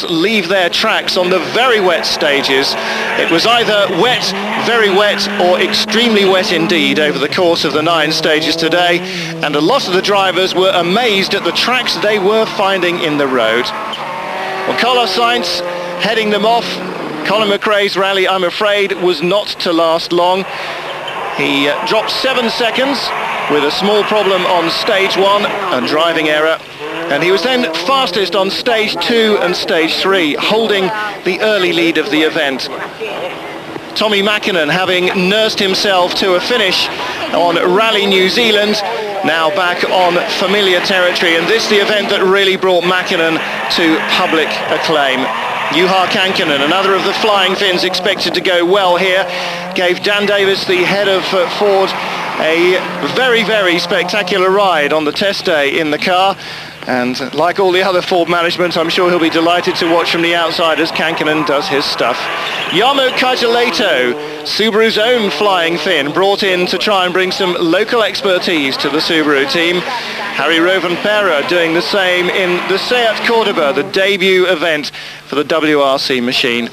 leave their tracks on the very wet stages. It was either wet, very wet, or extremely wet indeed over the course of the 9 stages today, and a lot of the drivers were amazed at the tracks they were finding in the road. Well, Carlos Sainz heading them off. Colin McRae's rally, I'm afraid, was not to last long. He dropped 7 seconds with a small problem on stage 1, a driving error. And he was then fastest on stage 2 and stage 3, holding the early lead of the event. Tommy Mäkinen, having nursed himself to a finish on Rally New Zealand, now back on familiar territory. And this the event that really brought Mäkinen to public acclaim. Juha Kankkunen, another of the Flying Finns, expected to go well here, gave Dan Davis, the head of Ford, a very, very spectacular ride on the test day in the car. And like all the other Ford management, I'm sure he'll be delighted to watch from the outside as Kankkunen does his stuff. Jarmo Kaitaleito, Subaru's own Flying Finn, brought in to try and bring some local expertise to the Subaru team. Harry Rovanperä doing the same in the Seat Cordoba, the debut event for the WRC machine.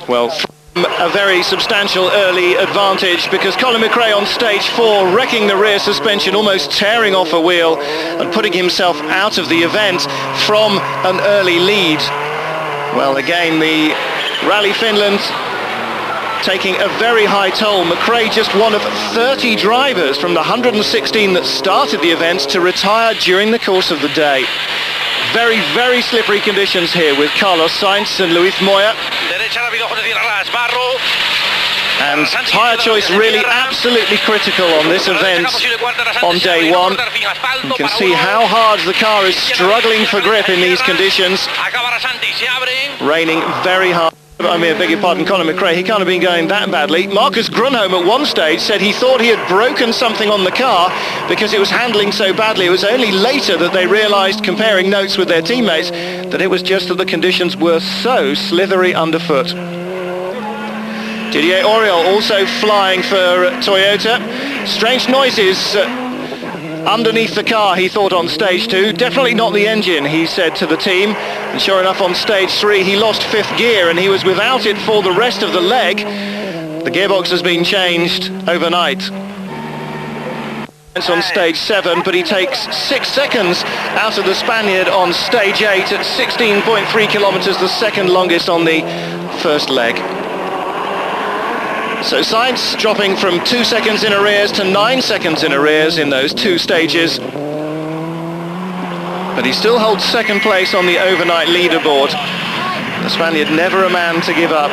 Well, a very substantial early advantage, because Colin McRae on stage 4 wrecking the rear suspension, almost tearing off a wheel and putting himself out of the event from an early lead. Well, again, the Rally Finland taking a very high toll. McRae just one of 30 drivers from the 116 that started the event to retire during the course of the day. Very, very slippery conditions here with Carlos Sainz and Luis Moya. And tyre choice really absolutely critical on this event on day 1. You can see how hard the car is struggling for grip in these conditions. Raining very hard. I beg your pardon, Colin McRae, he can't have been going that badly. Marcus Grunholm at one stage said he thought he had broken something on the car because it was handling so badly. It was only later that they realised, comparing notes with their teammates, that it was just that the conditions were so slithery underfoot. Didier Auriol also flying for Toyota. Strange noises underneath the car, he thought, on stage 2. Definitely not the engine, he said to the team. And sure enough, on stage 3 he lost 5th gear and he was without it for the rest of the leg. The gearbox has been changed overnight. It's on stage 7, but he takes 6 seconds out of the Spaniard on stage 8 at 16.3 kilometers, the second longest on the first leg. So Sainz dropping from 2 seconds in arrears to 9 seconds in arrears in those 2 stages. But he still holds second place on the overnight leaderboard. The Spaniard never a man to give up.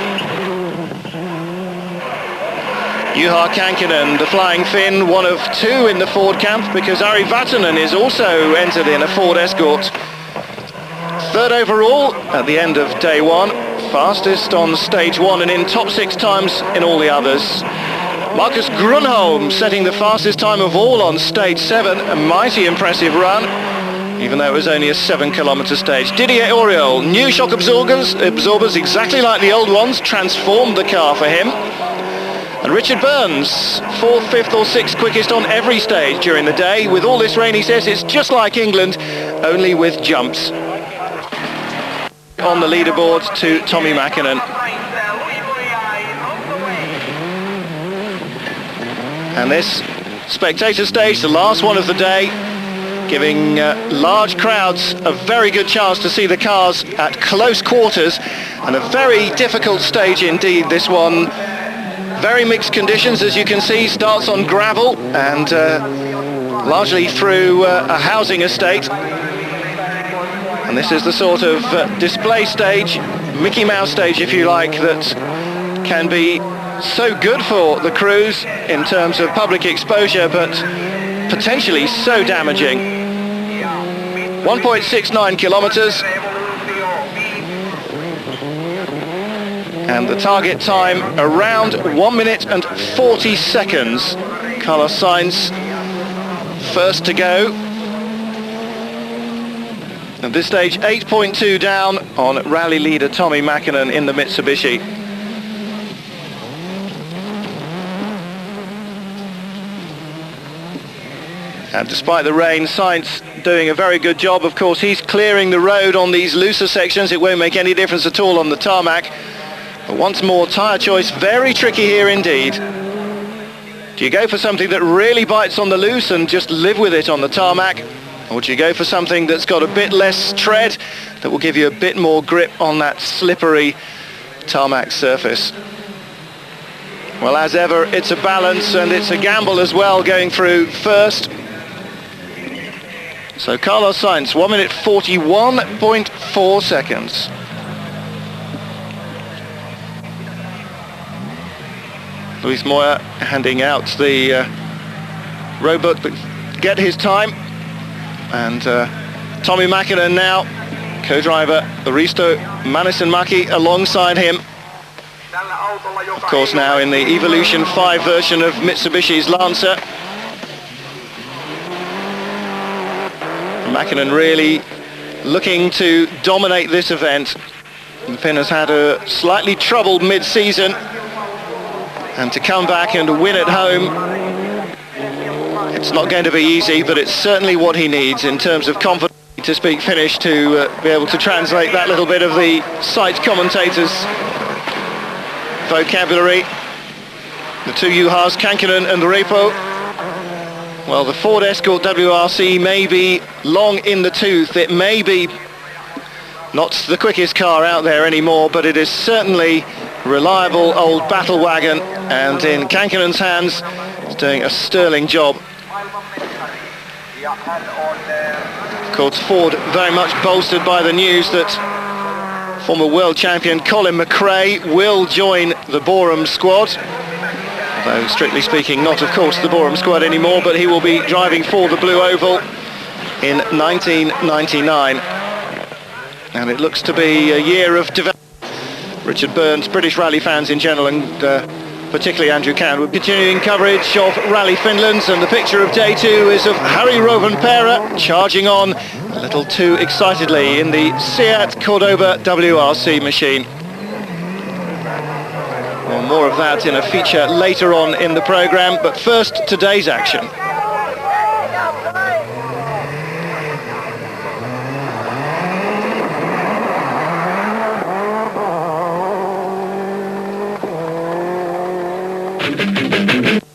Juha Kankkunen, the Flying Finn, one of 2 in the Ford camp, because Ari Vatanen is also entered in a Ford Escort. 3rd overall at the end of day 1. Fastest on stage 1 and in top 6 times in all the others. Marcus Grunholm setting the fastest time of all on stage 7. A mighty impressive run, even though it was only a 7-kilometer stage. Didier Auriol, new shock absorbers exactly like the old ones, transformed the car for him. And Richard Burns, 4th, 5th or 6th quickest on every stage during the day. With all this rain, he says it's just like England, only with jumps. On the leaderboard to Tommy Mäkinen. And this spectator stage, the last one of the day, giving large crowds a very good chance to see the cars at close quarters, and a very difficult stage indeed, this one. Very mixed conditions, as you can see. Starts on gravel and largely through a housing estate. And this is the sort of display stage, Mickey Mouse stage if you like, that can be so good for the crews in terms of public exposure, but potentially so damaging. 1.69 kilometers. And the target time around 1 minute and 40 seconds. Carlos Sainz first to go. At this stage, 8.2 down on rally leader Tommy Mäkinen in the Mitsubishi. And despite the rain, Sainz doing a very good job. Of course, he's clearing the road on these looser sections. It won't make any difference at all on the tarmac. But once more, tyre choice very tricky here indeed. Do you go for something that really bites on the loose and just live with it on the tarmac? Or do you go for something that's got a bit less tread, that will give you a bit more grip on that slippery tarmac surface? Well, as ever, it's a balance and it's a gamble as well going through first. So Carlos Sainz, 1 minute 41.4 seconds. Luis Moya handing out the road book to get his time. And Tommi Mäkinen now, co-driver Risto Manisenmäki alongside him. Of course now in the Evolution 5 version of Mitsubishi's Lancer. Mäkinen really looking to dominate this event. The Finn has had a slightly troubled mid-season, and to come back and win at home, it's not going to be easy, but it's certainly what he needs in terms of confidence, to speak Finnish, to be able to translate that little bit of the site commentators' vocabulary. The two Juhas, Kankkunen and Repo. Well, the Ford Escort WRC may be long in the tooth. It may be not the quickest car out there anymore, but it is certainly reliable old battle wagon, and in Kankkunen's hands, it's doing a sterling job. Of course, Ford very much bolstered by the news that former world champion Colin McRae will join the Boreham squad. Although, strictly speaking, not, of course, the Boreham squad anymore, but he will be driving for the Blue Oval in 1999. And it looks to be a year of development. Richard Burns, British rally fans in general, and particularly Andrew Can, we're continuing coverage of Rally Finland, and the picture of day two is of Harry Rovanperä charging on a little too excitedly in the Seat Cordoba WRC machine. Well, more of that in a feature later on in the programme, but first, today's action.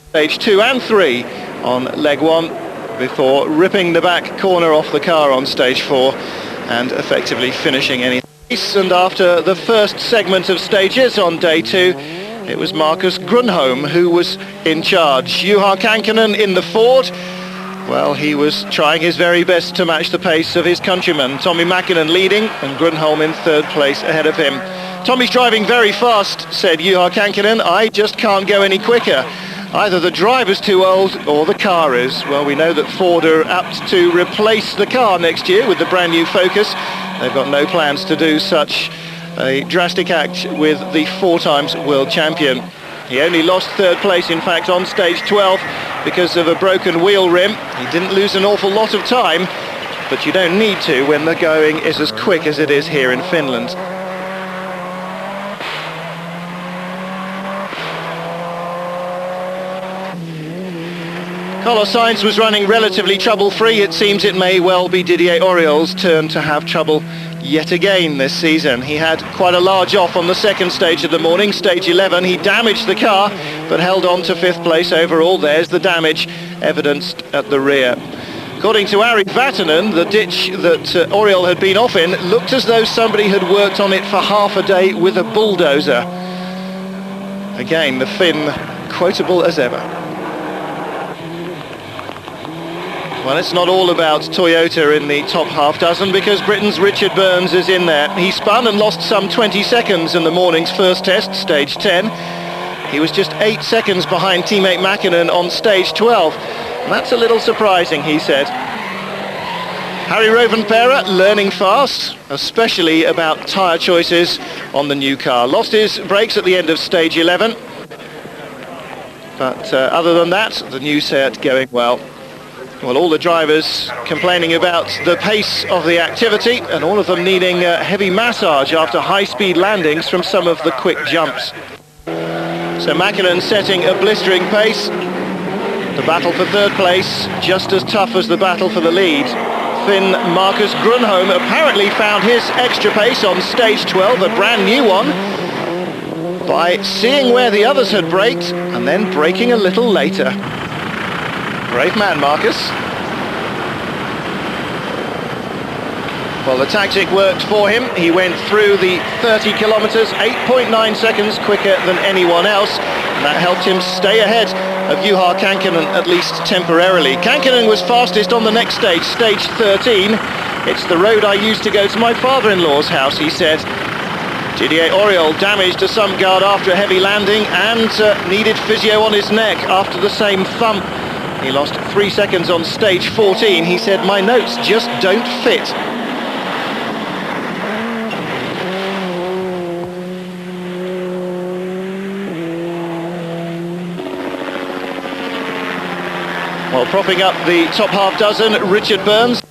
Stage 2 and 3 on leg 1 before ripping the back corner off the car on stage 4 and effectively finishing any race. And after the first segment of stages on day 2, it was Marcus Grönholm who was in charge. Juha Kankkunen in the Ford. Well, he was trying his very best to match the pace of his countryman. Tommi Mäkinen leading and Grönholm in third place ahead of him. Tommy's driving very fast, said Juha Kankkunen. I just can't go any quicker. Either the driver's too old or the car is. Well, we know that Ford are apt to replace the car next year with the brand new Focus. They've got no plans to do such a drastic act with the 4 times world champion. He only lost third place, in fact, on stage 12 because of a broken wheel rim. He didn't lose an awful lot of time, but you don't need to when the going is as quick as it is here in Finland. Carlos Sainz was running relatively trouble-free. It seems it may well be Didier Auriol's turn to have trouble yet again this season. He had quite a large off on the second stage of the morning, stage 11. He damaged the car, but held on to 5th place overall. There's the damage evidenced at the rear. According to Ari Vatanen, the ditch that Auriol had been off in looked as though somebody had worked on it for half a day with a bulldozer. Again, the Finn quotable as ever. Well, it's not all about Toyota in the top half dozen, because Britain's Richard Burns is in there. He spun and lost some 20 seconds in the morning's first test, stage 10. He was just 8 seconds behind teammate Mäkinen on stage 12. And that's a little surprising, he said. Harry Rovanperä learning fast, especially about tyre choices on the new car. Lost his brakes at the end of stage 11. But other than that, the new Seat going well. Well, all the drivers complaining about the pace of the activity, and all of them needing heavy massage after high-speed landings from some of the quick jumps. So Mäkinen setting a blistering pace. The battle for third place, just as tough as the battle for the lead. Finn Marcus Grönholm apparently found his extra pace on stage 12, a brand new one, by seeing where the others had braked and then braking a little later. Brave man, Marcus. Well, the tactic worked for him. He went through the 30 kilometres, 8.9 seconds quicker than anyone else. And that helped him stay ahead of Juha Kankkunen, at least temporarily. Kankkunen was fastest on the next stage, stage 13. It's the road I used to go to my father-in-law's house, he said. Didier Auriol damaged to some guard after a heavy landing and needed physio on his neck after the same thump. He lost 3 seconds on stage 14. He said, "My notes just don't fit." Well, propping up the top half dozen, Richard Burns.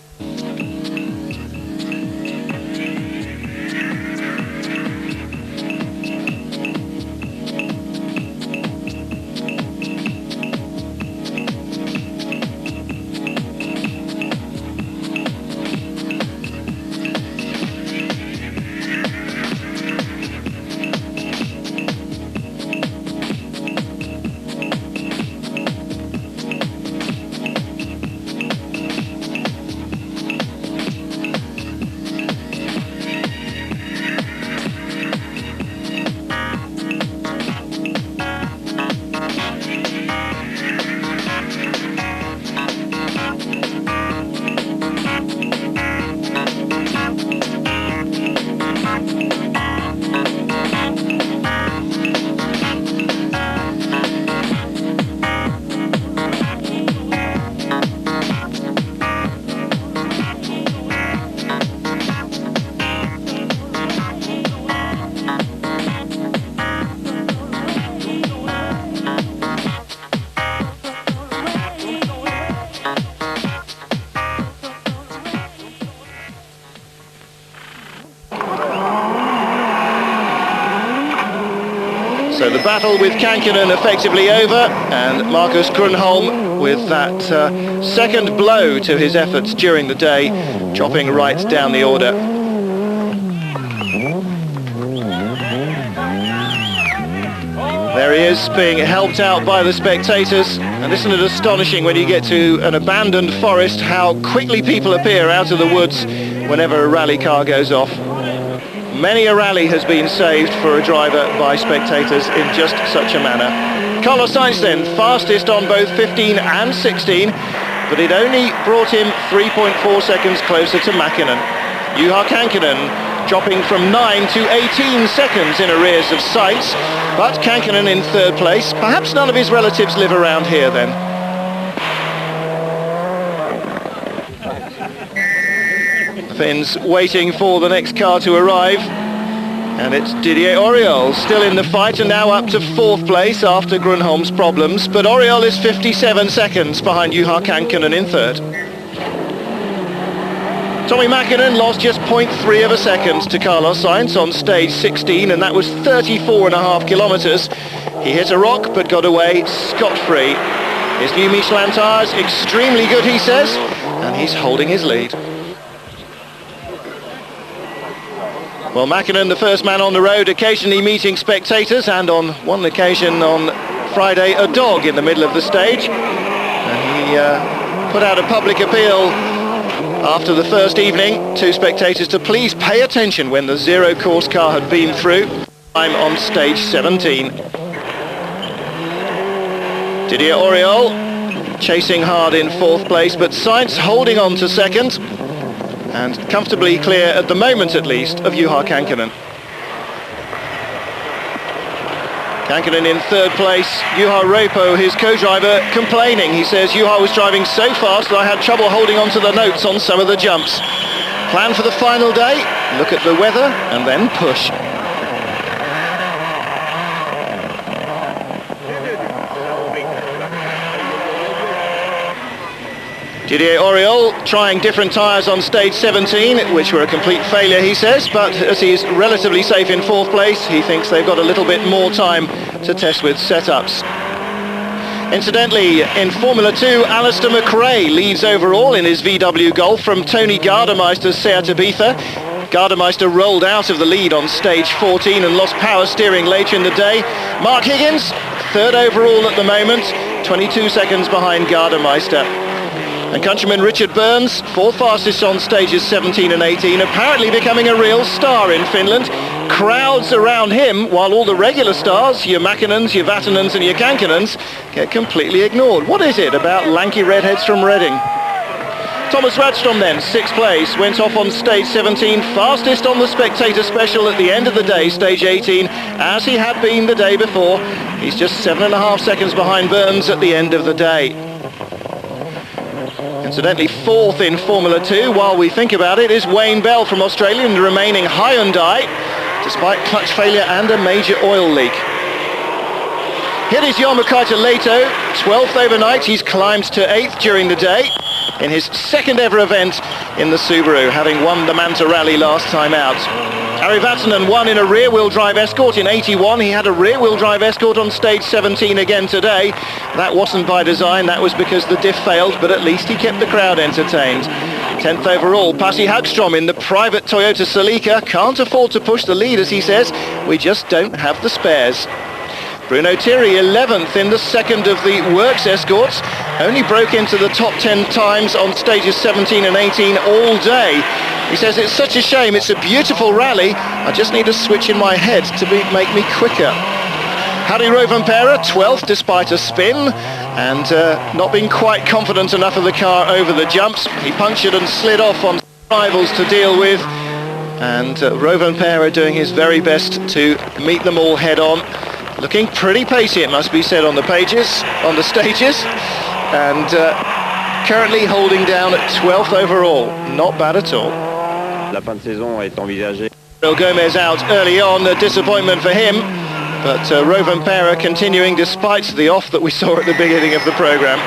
So the battle with Kankkunen effectively over, and Marcus Grönholm with that second blow to his efforts during the day, chopping right down the order. There he is, being helped out by the spectators. And isn't it astonishing when you get to an abandoned forest how quickly people appear out of the woods whenever a rally car goes off. Many a rally has been saved for a driver by spectators in just such a manner. Carlos Sainz then, fastest on both 15 and 16, but it only brought him 3.4 seconds closer to Mäkinen. Juha Kankkunen dropping from 9 to 18 seconds in arrears of Sainz, but Kankkunen in third place. Perhaps none of his relatives live around here then. Finns waiting for the next car to arrive, and it's Didier Auriol still in the fight and now up to fourth place after Grönholm's problems, but Auriol is 57 seconds behind Juha Kankkunen in third. Tommi Mäkinen lost just 0.3 of a second to Carlos Sainz on stage 16, and that was 34.5 kilometres. He hit a rock but got away scot-free. His new Michelin tyres extremely good, he says, and he's holding his lead. Well, Mäkinen, the first man on the road, occasionally meeting spectators, and on one occasion on Friday, a dog in the middle of the stage. And he put out a public appeal after the first evening to spectators to please pay attention when the zero course car had been through. I'm on stage 17. Didier Auriol chasing hard in fourth place, but Sainz holding on to second, and comfortably clear, at the moment at least, of Juha Kankkunen. Kankkunen in third place. Juha Repo, his co-driver, complaining. He says, Juha was driving so fast that I had trouble holding on to the notes on some of the jumps. Plan for the final day, look at the weather, and then push. Didier Auriol trying different tyres on stage 17, which were a complete failure, he says, but as he's relatively safe in fourth place, he thinks they've got a little bit more time to test with setups. Incidentally, in Formula 2, Alistair McRae leads overall in his VW Golf from Tony Gardemeister's Seat Ibiza. Gardemeister rolled out of the lead on stage 14 and lost power steering later in the day. Mark Higgins, third overall at the moment, 22 seconds behind Gardemeister. And countryman Richard Burns, fourth fastest on stages 17 and 18, apparently becoming a real star in Finland. Crowds around him, while all the regular stars, your Mäkkinens, your Vatanens and your Kankanens, get completely ignored. What is it about lanky redheads from Reading? Thomas Radstrom then, sixth place, went off on stage 17, fastest on the spectator special at the end of the day, stage 18, as he had been the day before. He's just 7.5 seconds behind Burns at the end of the day. Incidentally, fourth in Formula 2, while we think about it, is Wayne Bell from Australia in the remaining Hyundai, despite clutch failure and a major oil leak. Here is Jorma-Kaita Leito, 12th overnight. He's climbed to 8th during the day in his second ever event in the Subaru, having won the Manta Rally last time out. Ari Vatanen won in a rear-wheel drive Escort in 81. He had a rear-wheel drive Escort on stage 17 again today. That wasn't by design, that was because the diff failed, but at least he kept the crowd entertained. 10th overall, Pasi Hagstrom in the private Toyota Celica. Can't afford to push the lead, as he says. We just don't have the spares. Bruno Thierry 11th in the second of the Works Escorts. Only broke into the top 10 times on stages 17 and 18 all day. He says, it's such a shame, it's a beautiful rally. I just need a switch in my head to make me quicker. Harry Rovanperä, 12th despite a spin, and not being quite confident enough of the car over the jumps. He punctured and slid off on rivals to deal with. And Rovanperä doing his very best to meet them all head on. Looking pretty pacey, it must be said, on the stages, and currently holding down at 12th overall. Not bad at all. La fin de saison est envisagée. Gomez out early on, a disappointment for him, but Rovanperä continuing despite the off that we saw at the beginning of the programme.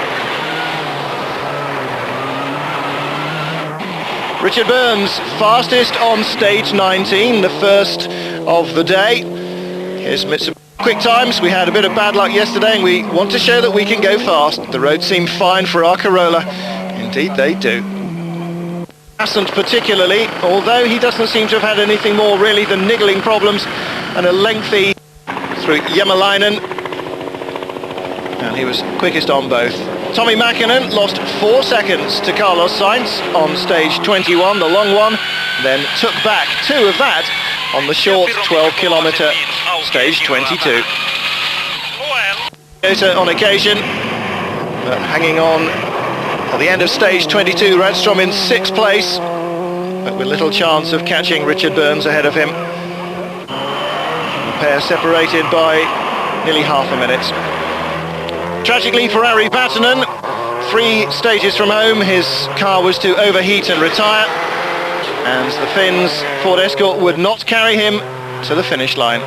Richard Burns, fastest on stage 19, the first of the day. Here's Mitsubishi. Quick times. We had a bit of bad luck yesterday and we want to show that we can go fast. The roads seem fine for our Corolla. Indeed they do. Hasn't particularly, although he doesn't seem to have had anything more really than niggling problems and a lengthy through Jämäläinen, and he was quickest on both. Tommi Mäkinen lost 4 seconds to Carlos Sainz on stage 21, the long one, then took back 2 of that on the short 12-kilometre stage 22. On occasion, but hanging on at the end of stage 22, Radstrom in 6th place, but with little chance of catching Richard Burns ahead of him. The pair separated by nearly half a minute. Tragically for Ari Vatanen, 3 stages from home, his car was to overheat and retire, and the Finns Ford Escort would not carry him to the finish line.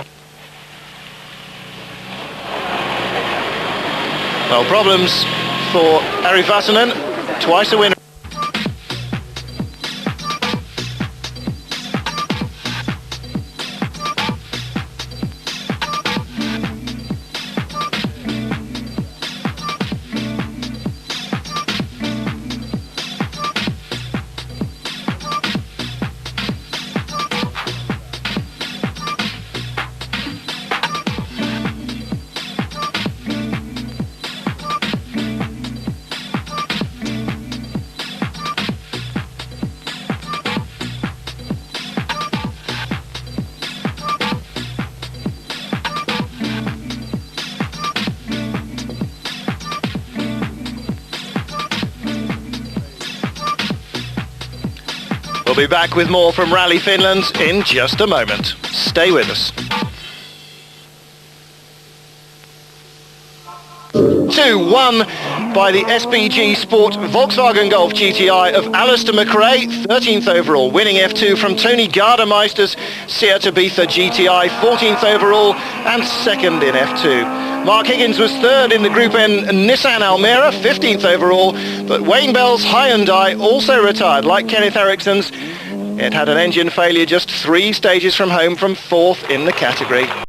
Well, problems for Ari Vatanen, twice a winner. We'll be back with more from Rally Finland in just a moment. Stay with us. 2-1 by the SBG Sport Volkswagen Golf GTI of Alistair McRae, 13th overall, winning F2 from Tony Gardemeister's Seat Ibiza GTI, 14th overall and 2nd in F2. Mark Higgins was 3rd in the Group N Nissan Almera, 15th overall, but Wayne Bell's Hyundai also retired, like Kenneth Ericsson's. It had an engine failure just 3 stages from home from 4th in the category.